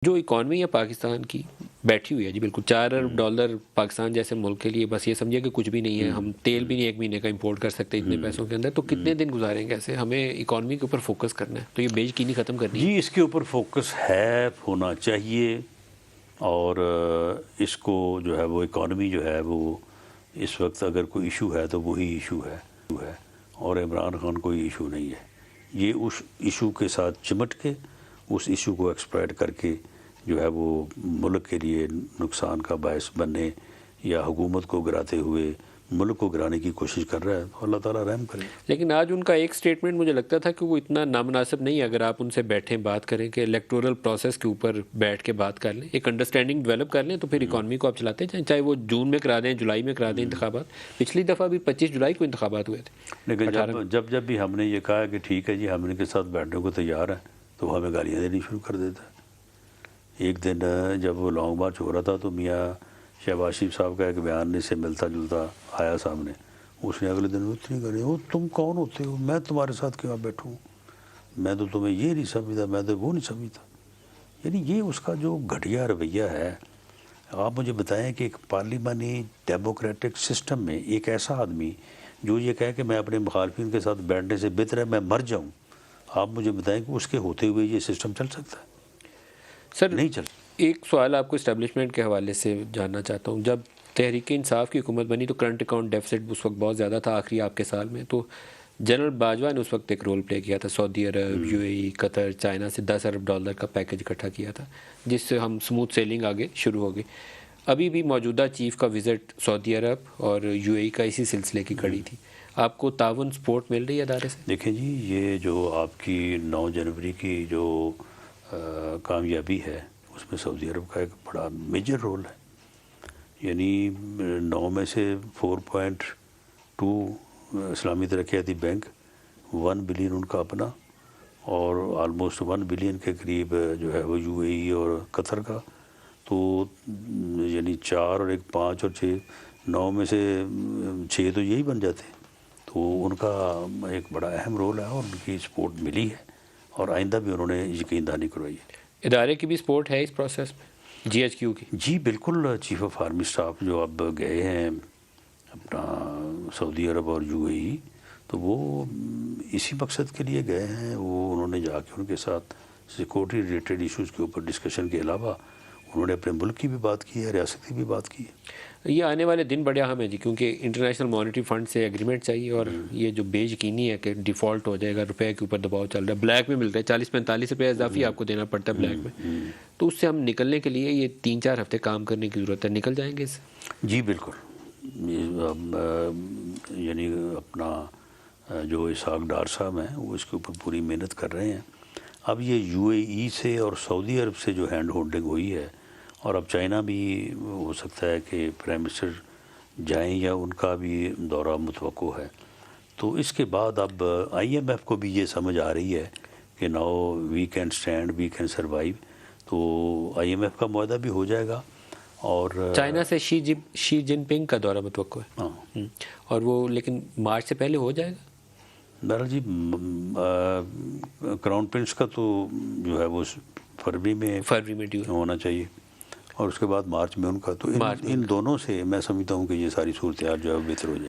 جو اکانومی ہے پاکستان کی بیٹھی ہوئی ہے جی بالکل $4 ارب پاکستان جیسے ملک کے لیے بس یہ سمجھے کہ کچھ بھی نہیں ہے. ہم تیل بھی نہیں ایک مہینے کا امپورٹ کر سکتے اتنے پیسوں کے اندر. تو کتنے دن گزاریں گے ایسے؟ ہمیں اکانومی کے اوپر فوکس کرنا ہے, تو یہ بیج کینی ختم کرنی ہے. جی اس کے اوپر فوکس ہے, ہونا چاہیے. اور اس کو جو ہے وہ اکانومی جو ہے وہ اس وقت اگر کوئی ایشو ہے تو وہی ایشو ہے, اور عمران خان کوئی ایشو نہیں ہے. یہ اس ایشو کے ساتھ چمٹ کے اس ایشو کو ایکسپلائٹ کر کے جو ہے وہ ملک کے لیے نقصان کا باعث بننے یا حکومت کو گراتے ہوئے ملک کو گرانے کی کوشش کر رہا ہے. تو اللہ تعالیٰ رحم کرے. لیکن آج ان کا ایک سٹیٹمنٹ مجھے لگتا تھا کہ وہ اتنا نامناسب نہیں ہے. اگر آپ ان سے بیٹھیں بات کریں کہ الیکٹورل پروسیس کے اوپر بیٹھ کے بات کر لیں, ایک انڈرسٹینڈنگ ڈیولپ کر لیں, تو پھر اکانومی کو آپ چلاتے جائیں, چاہے وہ جون میں کرا دیں, جولائی میں کرا دیں انتخابات. پچھلی دفعہ بھی 25 جولائی کو انتخابات ہوئے تھے. لیکن جب بھی ہم نے یہ کہا کہ ٹھیک ہے جی ہم ان کے ساتھ بیٹھنے کو تیار ہیں, تو وہ ہمیں گالیاں دینی شروع کر دیتا ہے. ایک دن جب وہ لانگ مارچ ہو رہا تھا تو میاں شہباز شریف صاحب کا ایک بیان سے ملتا جلتا آیا سامنے. اس نے اگلے دن اتنی گالی, وہ تم کون ہوتے ہو, میں تمہارے ساتھ کیوں بیٹھوں, میں تو تمہیں یہ نہیں سمجھتا, میں تو وہ نہیں سمجھتا. یعنی یہ اس کا جو گھٹیا رویہ ہے. آپ مجھے بتائیں کہ ایک پارلیمانی ڈیموکریٹک سسٹم میں ایک ایسا آدمی جو یہ کہے کہ میں اپنے مخالفین کے ساتھ بیٹھنے سے بہتر ہے میں مر جاؤں, آپ مجھے بتائیں کہ اس کے ہوتے ہوئے یہ سسٹم چل سکتا ہے؟ سر نہیں چل. ایک سوال آپ کو اسٹیبلشمنٹ کے حوالے سے جاننا چاہتا ہوں. جب تحریک انصاف کی حکومت بنی تو کرنٹ اکاؤنٹ ڈیفیسٹ اس وقت بہت زیادہ تھا آخری آپ کے سال میں, تو جنرل باجوہ نے اس وقت ایک رول پلے کیا تھا. سعودی عرب, you a E, Qatar, China سے $10 ارب کا پیکج اکٹھا کیا تھا, جس سے ہم سموتھ سیلنگ آگے شروع ہو گئی. ابھی بھی موجودہ چیف کا وزٹ سعودی عرب اور یو اے ای کا اسی سلسلے کی کڑی تھی. آپ کو تعاون سپورٹ مل رہی ہے ادارے سے؟ دیکھیں جی یہ جو آپ کی 9 جنوری کی جو کامیابی ہے اس میں سعودی عرب کا ایک بڑا میجر رول ہے. یعنی 9 میں سے 4.2 اسلامی ترقیاتی بینک, 1 بلین ان کا اپنا, اور آلموسٹ 1 بلین کے قریب جو ہے وہ یو اے ای اور قطر کا. تو یعنی 4 اور 1 5 اور 6, 9 میں سے 6 تو یہی بن جاتے ہیں. تو ان کا ایک بڑا اہم رول ہے اور ان کی سپورٹ ملی ہے, اور آئندہ بھی انہوں نے یقین دہانی کروائی ہے. ادارے کی بھی سپورٹ ہے اس پروسیس میں, جی ایچ کیو کی؟ جی بالکل. چیف آف آرمی اسٹاف جو اب گئے ہیں اپنا سعودی عرب اور یو اے ای, تو وہ اسی مقصد کے لیے گئے ہیں. وہ انہوں نے جا کے ان کے ساتھ سیکورٹی ریلیٹڈ ایشوز کے اوپر ڈسکشن کے علاوہ انہوں نے اپنے ملک کی بھی بات کی ہے, ریاست کی بھی بات کی ہے. یہ آنے والے دن بڑے اہم ہیں جی, کیونکہ انٹرنیشنل مانیٹری فنڈ سے ایگریمنٹ چاہیے, اور یہ جو بیج یقینی ہے کہ ڈیفالٹ ہو جائے گا, روپے کے اوپر دباؤ چل رہا ہے, بلیک میں مل رہا ہے, 40-45 روپے اضافی آپ کو دینا پڑتا ہے بلیک میں. تو اس سے ہم نکلنے کے لیے یہ 3-4 ہفتے کام کرنے کی ضرورت ہے. نکل جائیں گے اس سے؟ جی بالکل. یعنی اپنا جو اسحاق ڈار صاحب ہیں وہ اس کے اوپر پوری محنت کر رہے ہیں. اب یہ یو اے ای سے اور سعودی عرب سے جو ہینڈ ہولڈنگ ہوئی ہے, اور اب چائنا بھی ہو سکتا ہے کہ پرائم منسٹر جائیں یا ان کا بھی دورہ متوقع ہے. تو اس کے بعد اب آئی ایم ایف کو بھی یہ سمجھ آ رہی ہے کہ now we can stand, we can survive. تو آئی ایم ایف کا معاہدہ بھی ہو جائے گا. اور چائنا سے شی جن پنگ کا دورہ متوقع ہے. ہاں, اور وہ لیکن مارچ سے پہلے ہو جائے گا. بہرحال جی کراؤن پرنس کا تو جو ہے وہ فروری میں ڈیو ہونا چاہیے, اور اس کے بعد مارچ میں ان کا. تو ان دونوں سے میں سمجھتا ہوں کہ یہ ساری صورتحال جو ہے بہتر ہو جائے.